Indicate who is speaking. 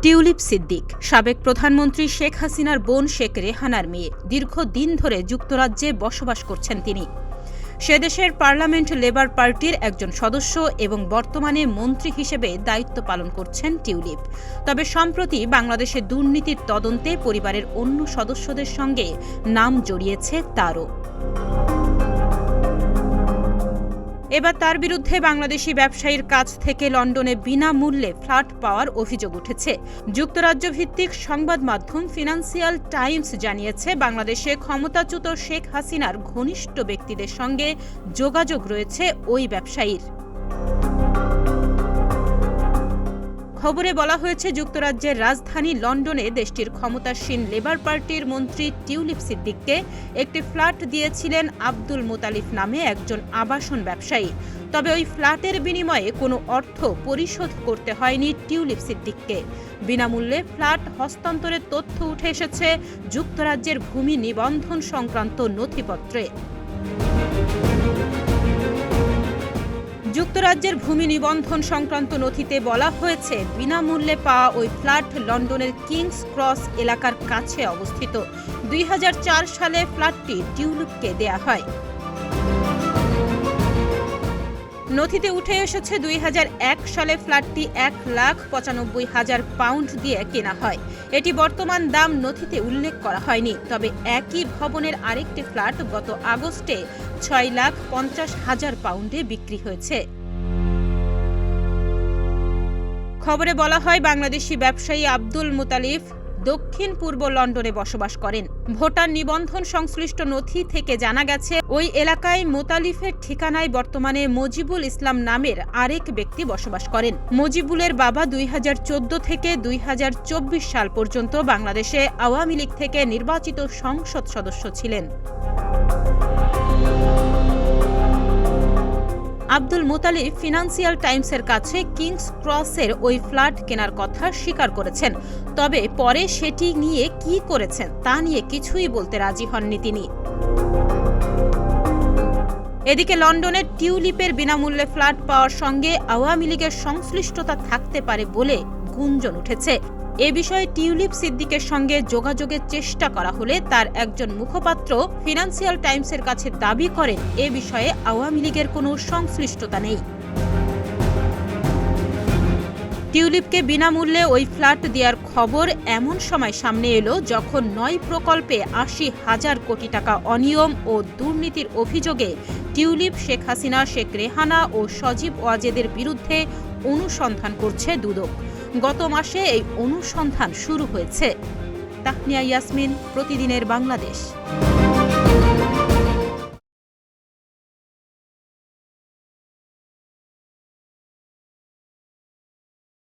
Speaker 1: Tulip Siddique সাবেক প্রধানমন্ত্রী শেখ হাসিনার বোন শেখ রেহানার মেয়ে। দীর্ঘদিন ধরে যুক্তরাজ্যে বসবাস করছেন তিনি। সে দেশের পার্লামেন্ট লেবার পার্টির একজন সদস্য এবং বর্তমানে মন্ত্রী হিসেবে দায়িত্ব পালন করছেন টিউলিপ। তবে সম্প্রতি বাংলাদেশে দুর্নীতির তদন্তে পরিবারের অন্য সদস্যদের সঙ্গে নাম জড়িয়েছে তারও। এবার তার বিরুদ্ধে বাংলাদেশি ব্যবসায়ীর কাছ থেকে লন্ডনে বিনামূল্যে ফ্ল্যাট পাওয়ার অভিযোগ উঠেছে। যুক্তরাজ্য ভিত্তিক সংবাদ মাধ্যম ফিনান্সিয়াল টাইমস জানিয়েছে, বাংলাদেশে ক্ষমতাচ্যুত শেখ হাসিনার ঘনিষ্ঠ ব্যক্তিদের সঙ্গে যোগাযোগ রয়েছে ওই ব্যবসায়ীর। খবরে বলা হয়েছে, যুক্তরাজ্যের রাজধানী লন্ডনে দেশটির ক্ষমতাসীন লেবার পার্টির মন্ত্রী টিউলিপ সিদ্দিককে একটি ফ্ল্যাট দিয়েছিলেন আব্দুল মোতালিফ নামে একজন আবাসন ব্যবসায়ী। তবে ওই ফ্ল্যাটের বিনিময়ে কোনো অর্থ পরিশোধ করতে হয়নি টিউলিপ সিদ্দিককে। বিনামূল্যে ফ্ল্যাট হস্তান্তরের তথ্য উঠে এসেছে যুক্তরাজ্যের ভূমি নিবন্ধন সংক্রান্ত নথিপত্রে। যুক্তরাজ্যের ভূমি নিবন্ধন সংক্রান্ত নথিতে বলা হয়েছে, বিনামূল্যে পাওয়া ওই ফ্ল্যাট লন্ডনের কিংস ক্রস এলাকার কাছে অবস্থিত। 2004 সালে ফ্ল্যাটটি টিউলিপকে দেয়া হয়। নথিতে উঠে এসেছে, 2001 সালে ফ্ল্যাটটি 1,95,000 পাউন্ড দিয়ে কেনা হয়। এটি বর্তমান দাম নথিতে উল্লেখ করা হয়নি। তবে একই ভবনের আরেকটি ফ্ল্যাট গত আগস্টে 6,50,000 পাউন্ডে বিক্রি হয়েছে। খবরে বলা হয়, বাংলাদেশি ব্যবসায়ী আব্দুল মোতালিফ দক্ষিণ পূর্ব লন্ডনে বসবাস করেন। ভোটার নিবন্ধন সংশ্লিষ্ট নথি থেকে জানা গেছে, ওই এলাকায় মোতালিফের ঠিকানায় বর্তমানে মজিবুল ইসলাম নামের আরেক ব্যক্তি বসবাস করেন। মজিবুলের বাবা 2014 থেকে 2024 সাল পর্যন্ত বাংলাদেশে আওয়ামী লীগ থেকে নির্বাচিত সংসদ সদস্য ছিলেন। আব্দুল মোতালিফ ফিনান্সিয়াল টাইমসের কাছে কিংস ক্রসের ওই ফ্ল্যাট কেনার কথা স্বীকার করেছেন। তবে পরে সেটি নিয়ে কি করেছেন তা নিয়ে কিছুই বলতে রাজি হননি তিনি। এদিকে লন্ডনের টিউলিপের বিনামূল্যে ফ্ল্যাট পাওয়ার সঙ্গে আওয়ামী লীগের সংশ্লিষ্টতা থাকতে পারে বলে গুঞ্জন উঠেছে। এ বিষয়ে টিউলিপ সিদ্দিকের সঙ্গে যোগাযোগের চেষ্টা করা হলে তার একজন মুখপাত্র ফিনান্সিয়াল টাইমসের কাছে দাবি করেন, এ বিষয়ে আওয়ামী লীগের কোনো সংশ্লিষ্টতা নেই। টিউলিপকে বিনামূল্যে ওই ফ্ল্যাট দেওয়ার খবর এমন সময় সামনে এলো যখন 9 প্রকল্পে 80,000 কোটি টাকা অনিয়ম ও দুর্নীতির অভিযোগে টিউলিপ শেখ হাসিনা, শেখ রেহানা ও সজীব ওয়াজেদের বিরুদ্ধে অনুসন্ধান করছে দুদক। গত মাসে এই অনুসন্ধান শুরু হয়েছে। তাহনিয়া ইয়াসমিন, প্রতিদিনের বাংলাদেশ।